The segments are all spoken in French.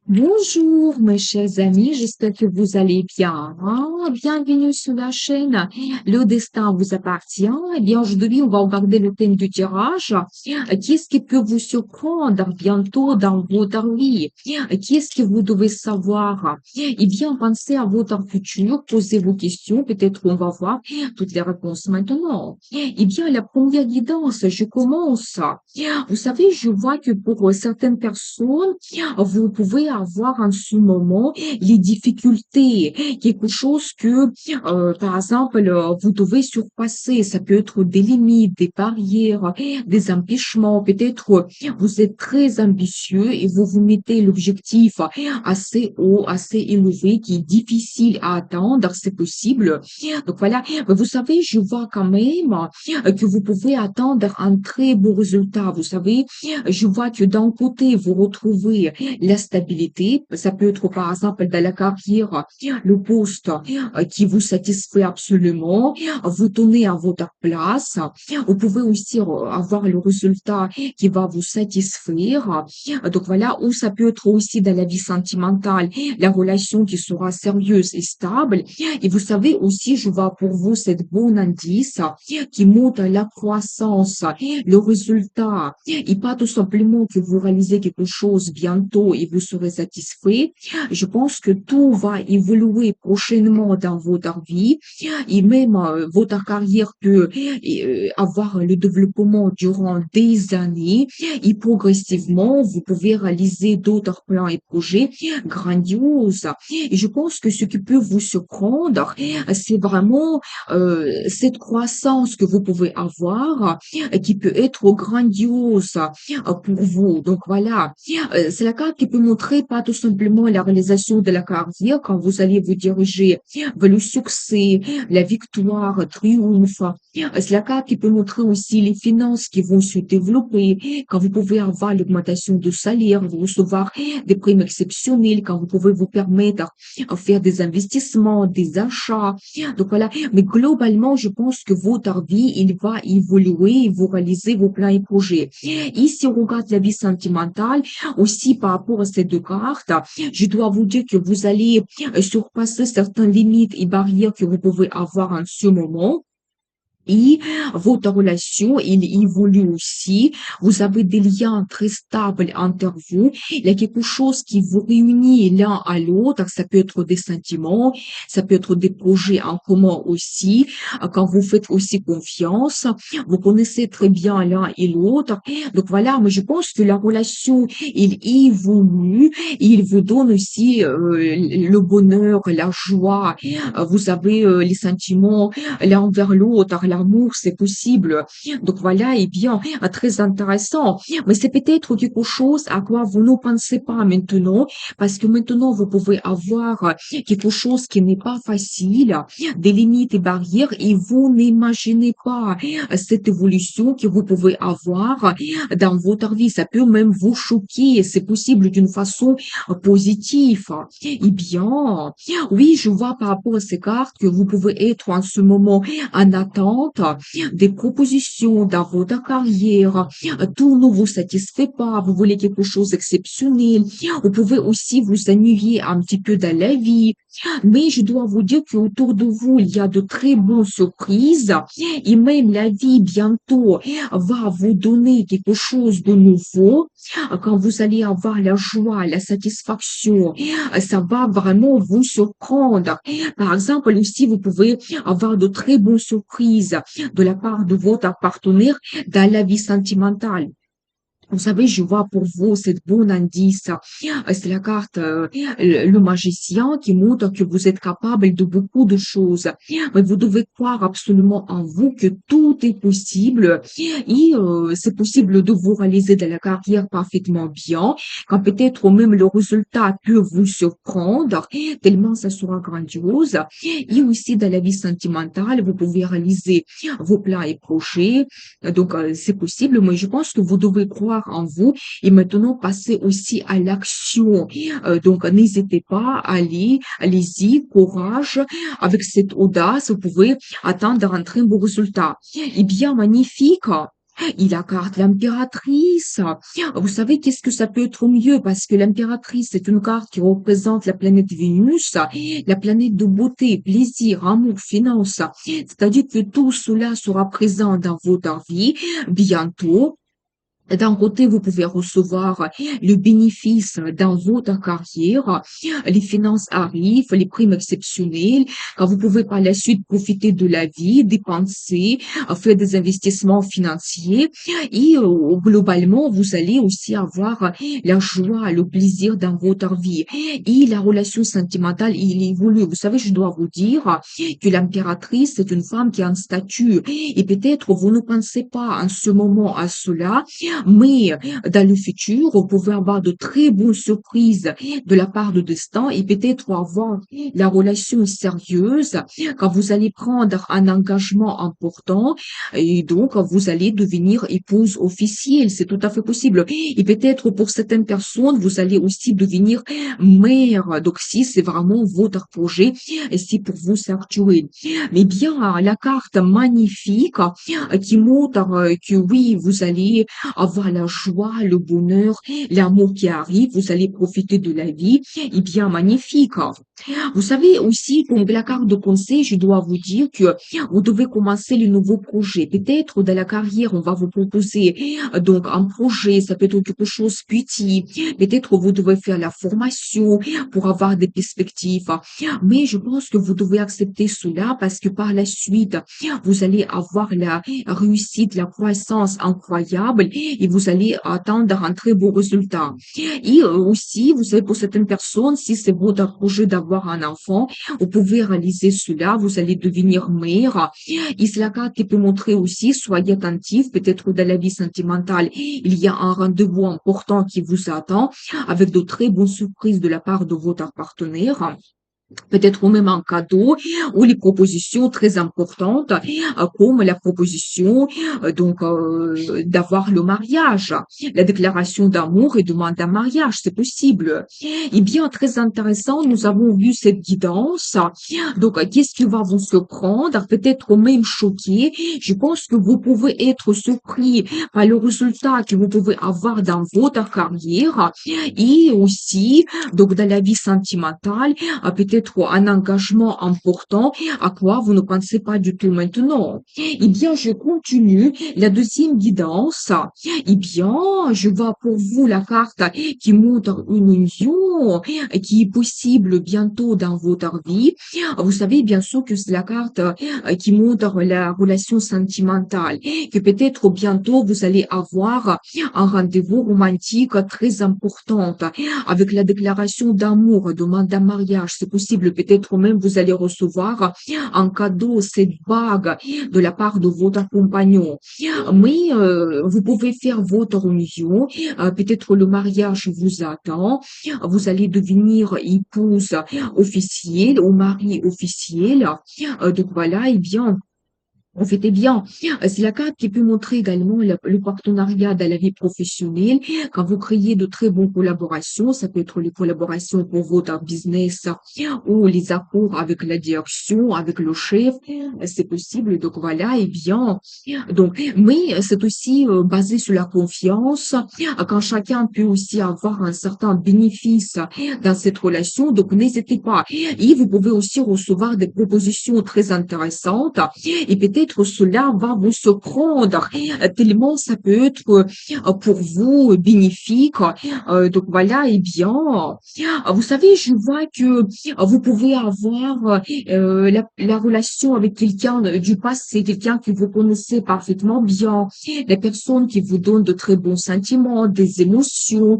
Bonjour mes chers amis, j'espère que vous allez bien. Bienvenue sur la chaîne. Le destin vous appartient. Eh bien, aujourd'hui, on va regarder le thème du tirage. Qu'est-ce qui peut vous surprendre bientôt dans votre vie? Qu'est-ce que vous devez savoir? Eh bien, pensez à votre futur, posez vos questions. Peut-être on va voir toutes les réponses maintenant. Eh bien, la première guidance, je commence. Vous savez, je vois que pour certaines personnes, vous pouvez avoir en ce moment les difficultés, quelque chose que, par exemple, vous devez surpasser. Ça peut être des limites, des barrières, des empêchements. Peut-être vous êtes très ambitieux et vous vous mettez l'objectif assez haut, assez élevé, qui est difficile à atteindre, c'est possible. Donc voilà, mais vous savez, je vois quand même que vous pouvez attendre un très beau résultat. Vous savez, je vois que d'un côté, vous retrouvez la stabilité. Ça peut être, par exemple, dans la carrière, le poste qui vous satisfait absolument. Vous tenez à votre place. Vous pouvez aussi avoir le résultat qui va vous satisfaire. Donc voilà, ou ça peut être aussi dans la vie sentimentale, la relation qui sera sérieuse et stable. Et vous savez aussi, je vois pour vous cette bon indice qui montre la croissance, le résultat, et pas tout simplement que vous réalisez quelque chose bientôt et vous serez satisfait. Je pense que tout va évoluer prochainement dans votre vie et même votre carrière peut avoir le développement durant des années et progressivement vous pouvez réaliser d'autres plans et projets grandioses. Et je pense que ce qui peut vous surprendre, c'est vraiment cette croissance que vous pouvez avoir qui peut être grandiose pour vous. Donc voilà, c'est la carte qui peut montrer pas tout simplement la réalisation de la carrière quand vous allez vous diriger vers le succès, la victoire, triomphe. C'est la carte qui peut montrer aussi les finances qui vont se développer, quand vous pouvez avoir l'augmentation de salaire, vous recevoir des primes exceptionnelles, quand vous pouvez vous permettre de faire des investissements, des achats. Donc voilà, mais globalement, je pense que votre vie, il va évoluer et vous réalisez vos plans et projets. Et si on regarde la vie sentimentale, aussi par rapport à ces deux cartes, je dois vous dire que vous allez surpasser certaines limites et barrières que vous pouvez avoir en ce moment. Et votre relation, il évolue aussi. Vous avez des liens très stables entre vous. Il y a quelque chose qui vous réunit l'un à l'autre. Ça peut être des sentiments, ça peut être des projets en commun aussi. Quand vous faites aussi confiance, vous connaissez très bien l'un et l'autre. Donc voilà, mais je pense que la relation, il évolue. Il vous donne aussi le bonheur, la joie. Vous avez les sentiments l'un vers l'autre, l'amour, c'est possible. Donc voilà, et bien, très intéressant. Mais c'est peut-être quelque chose à quoi vous ne pensez pas maintenant, parce que maintenant, vous pouvez avoir quelque chose qui n'est pas facile, des limites et barrières, et vous n'imaginez pas cette évolution que vous pouvez avoir dans votre vie. Ça peut même vous choquer, c'est possible d'une façon positive. Eh bien, oui, je vois par rapport à ces cartes que vous pouvez être en ce moment en attente des propositions dans votre carrière. Tout ne vous satisfait pas, vous voulez quelque chose d'exceptionnel. Vous pouvez aussi vous ennuyer un petit peu dans la vie. Mais je dois vous dire qu'autour de vous, il y a de très bonnes surprises et même la vie bientôt va vous donner quelque chose de nouveau. Quand vous allez avoir la joie, la satisfaction, ça va vraiment vous surprendre. Par exemple, aussi, vous pouvez avoir de très bonnes surprises de la part de votre partenaire dans la vie sentimentale. Vous savez, je vois pour vous cette bon indice. C'est la carte, le magicien qui montre que vous êtes capable de beaucoup de choses. Mais vous devez croire absolument en vous que tout est possible et c'est possible de vous réaliser dans la carrière parfaitement bien, quand peut-être même le résultat peut vous surprendre, tellement ça sera grandiose. Et aussi dans la vie sentimentale, vous pouvez réaliser vos plans et projets. Donc, c'est possible, mais je pense que vous devez croire en vous et maintenant passer aussi à l'action. Donc, n'hésitez pas, allez-y, courage. Avec cette audace, vous pouvez atteindre un très beau résultat. Eh bien, magnifique. Et la carte l'impératrice. Vous savez qu'est-ce que ça peut être mieux parce que l'impératrice, c'est une carte qui représente la planète Vénus, la planète de beauté, plaisir, amour, finance. C'est-à-dire que tout cela sera présent dans votre vie bientôt. D'un côté, vous pouvez recevoir le bénéfice dans votre carrière, les finances arrivent, les primes exceptionnelles, quand vous pouvez par la suite profiter de la vie, dépenser, faire des investissements financiers et globalement, vous allez aussi avoir la joie, le plaisir dans votre vie. Et la relation sentimentale, il évolue. Vous savez, je dois vous dire que l'impératrice, c'est une femme qui a un statut et peut-être vous ne pensez pas en ce moment à cela, mais dans le futur, vous pouvez avoir de très bonnes surprises de la part de destin et peut-être avoir la relation sérieuse quand vous allez prendre un engagement important et donc vous allez devenir épouse officielle. C'est tout à fait possible. Et peut-être pour certaines personnes, vous allez aussi devenir mère. Donc si c'est vraiment votre projet et si pour vous c'est actuel. Mais bien, la carte magnifique qui montre que oui, vous allez avoir la joie, le bonheur, l'amour qui arrive, vous allez profiter de la vie, et bien magnifique. Vous savez aussi, pour la carte de conseil, je dois vous dire que vous devez commencer le nouveau projet. Peut-être dans la carrière, on va vous proposer donc un projet, ça peut être quelque chose de petit. Peut-être vous devez faire la formation pour avoir des perspectives. Mais je pense que vous devez accepter cela parce que par la suite, vous allez avoir la réussite, la croissance incroyable et vous allez atteindre un très beau résultat. Et aussi, vous savez, pour certaines personnes, si c'est votre projet d'avoir un enfant, vous pouvez réaliser cela, vous allez devenir mère. Et c'est la carte qui peut montrer aussi, soyez attentifs, peut-être dans la vie sentimentale, il y a un rendez-vous important qui vous attend avec de très bonnes surprises de la part de votre partenaire. Peut-être même un cadeau ou les propositions très importantes comme la proposition d'avoir le mariage, la déclaration d'amour et demande un mariage, c'est possible. Et bien très intéressant, nous avons vu cette guidance. Donc qu'est-ce qui va vous surprendre, peut-être même choquer. Je pense que vous pouvez être surpris par le résultat que vous pouvez avoir dans votre carrière et aussi donc dans la vie sentimentale peut-être un engagement important à quoi vous ne pensez pas du tout maintenant. Eh bien, je continue la deuxième guidance. Eh bien, je vois pour vous la carte qui montre une union qui est possible bientôt dans votre vie. Vous savez bien sûr que c'est la carte qui montre la relation sentimentale, que peut-être bientôt vous allez avoir un rendez-vous romantique très important avec la déclaration d'amour, demande en mariage. C'est possible, peut-être même vous allez recevoir un cadeau, cette bague de la part de votre compagnon. Mais vous pouvez faire votre union, peut-être le mariage vous attend, vous allez devenir épouse officielle ou mari officiel. Donc voilà, et bien, profitez bien. C'est la carte qui peut montrer également le partenariat dans la vie professionnelle. Quand vous créez de très bonnes collaborations, ça peut être les collaborations pour votre business ou les accords avec la direction, avec le chef. C'est possible. Donc voilà, et bien. Donc, mais c'est aussi basé sur la confiance. Quand chacun peut aussi avoir un certain bénéfice dans cette relation. Donc n'hésitez pas. Et vous pouvez aussi recevoir des propositions très intéressantes et peut-être cela va vous surprendre tellement ça peut être pour vous bénéfique. Donc voilà, et bien, vous savez, je vois que vous pouvez avoir la relation avec quelqu'un du passé, quelqu'un que vous connaissez parfaitement bien, des personnes qui vous donnent de très bons sentiments, des émotions.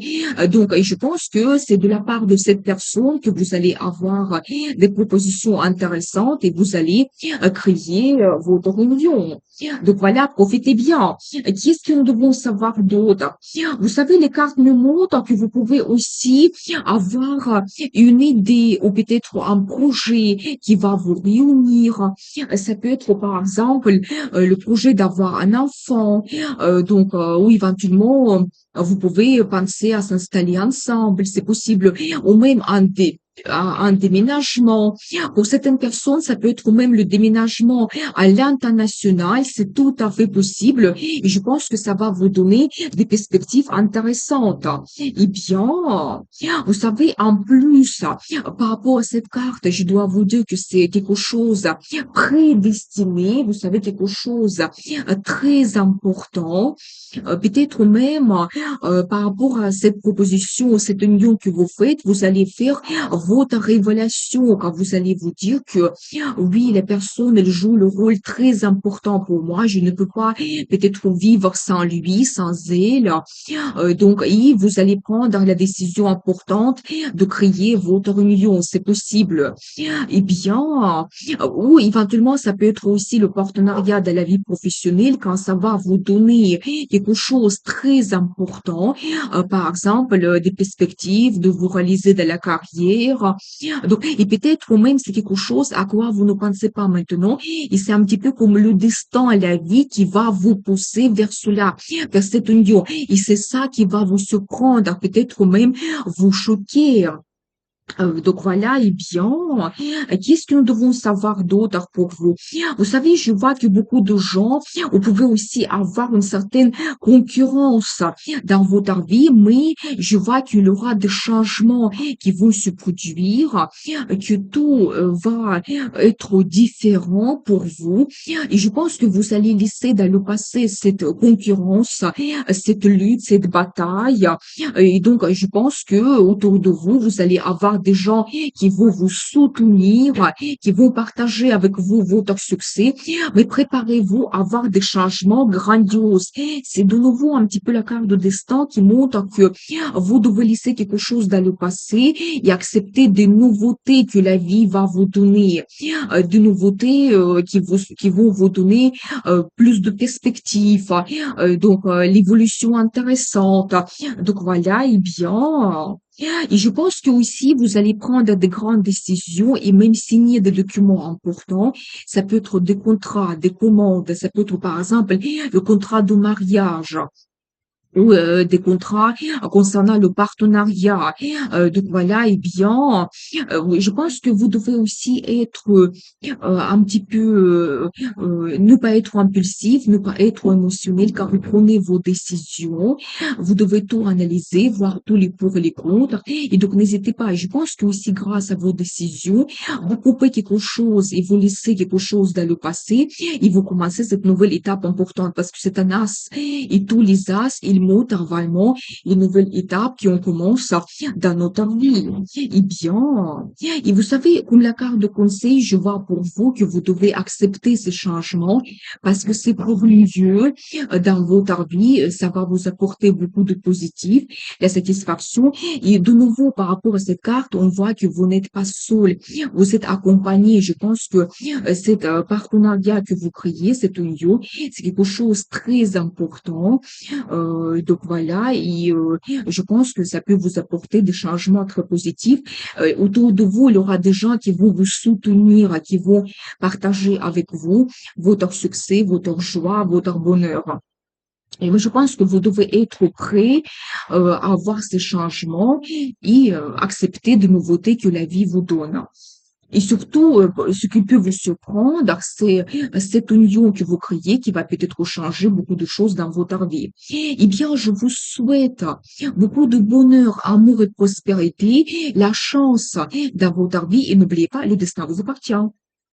Donc, et je pense que c'est de la part de cette personne que vous allez avoir des propositions intéressantes et vous allez créer votre union. Donc voilà, profitez bien. Qu'est-ce que nous devons savoir d'autre? Vous savez, les cartes nous montrent que vous pouvez aussi avoir une idée ou peut-être un projet qui va vous réunir. Ça peut être par exemple le projet d'avoir un enfant, ou éventuellement vous pouvez penser à s'installer ensemble, c'est possible, ou même un un déménagement. Pour certaines personnes, ça peut être même le déménagement à l'international. C'est tout à fait possible. Et je pense que ça va vous donner des perspectives intéressantes. Eh bien, vous savez, en plus, par rapport à cette carte, je dois vous dire que c'est quelque chose prédestiné. Vous savez, quelque chose très important. Peut-être même par rapport à cette proposition, cette union que vous faites, vous allez faire votre révélation quand vous allez vous dire que oui, les personnes, elles jouent le rôle très important pour moi. Je ne peux pas peut-être vivre sans lui, sans elle. Donc, et vous allez prendre la décision importante de créer votre union. C'est possible. Eh bien, ou éventuellement, ça peut être aussi le partenariat de la vie professionnelle quand ça va vous donner quelque chose de très important, par exemple, des perspectives de vous réaliser de la carrière. Donc, et peut-être même c'est quelque chose à quoi vous ne pensez pas maintenant, et c'est un petit peu comme le destin à la vie qui va vous pousser vers cela, vers cette union. Et c'est ça qui va vous surprendre, peut-être même vous choquer. Donc voilà, eh bien, qu'est-ce que nous devons savoir d'autre pour vous? Vous savez, je vois que beaucoup de gens, vous pouvez aussi avoir une certaine concurrence dans votre vie, mais je vois qu'il y aura des changements qui vont se produire, que tout va être différent pour vous. Et je pense que vous allez laisser dans le passé cette concurrence, cette lutte, cette bataille. Et donc, je pense que autour de vous, vous allez avoir des gens qui vont vous soutenir, qui vont partager avec vous votre succès, mais préparez-vous à avoir des changements grandioses. C'est de nouveau un petit peu la carte de destin qui montre que vous devez laisser quelque chose dans le passé et accepter des nouveautés que la vie va vous donner, des nouveautés qui vont vous donner plus de perspectives, l'évolution intéressante. Donc voilà, eh bien, et je pense que aussi vous allez prendre de grandes décisions et même signer des documents importants. Ça peut être des contrats, des commandes, ça peut être par exemple le contrat de mariage ou des contrats concernant le partenariat. Donc voilà, eh bien, oui, je pense que vous devez aussi être un petit peu, ne pas être impulsif, ne pas être émotionnel quand vous prenez vos décisions. Vous devez tout analyser, voir tous les pour et les contre. Et donc n'hésitez pas. Et je pense que aussi grâce à vos décisions, vous coupez quelque chose et vous laissez quelque chose dans le passé et vous commencez cette nouvelle étape importante parce que c'est un as et tous les as, ils montrent vraiment les nouvelles étapes qui ont commencé dans notre vie. Eh bien, et vous savez, comme la carte de conseil, je vois pour vous que vous devez accepter ces changements parce que c'est pour le mieux dans votre vie. Ça va vous apporter beaucoup de positif, la satisfaction. Et de nouveau, par rapport à cette carte, on voit que vous n'êtes pas seul. Vous êtes accompagné. Je pense que cet partenariat que vous créez, cette union, c'est quelque chose de très important. Donc voilà, et je pense que ça peut vous apporter des changements très positifs. Autour de vous, il y aura des gens qui vont vous soutenir, qui vont partager avec vous votre succès, votre joie, votre bonheur. Et moi, je pense que vous devez être prêt à voir ces changements et accepter de nouveautés que la vie vous donne. Et surtout, ce qui peut vous surprendre, c'est cette union que vous créez qui va peut-être changer beaucoup de choses dans votre vie. Eh bien, je vous souhaite beaucoup de bonheur, amour et prospérité, la chance dans votre vie et n'oubliez pas, le destin vous appartient.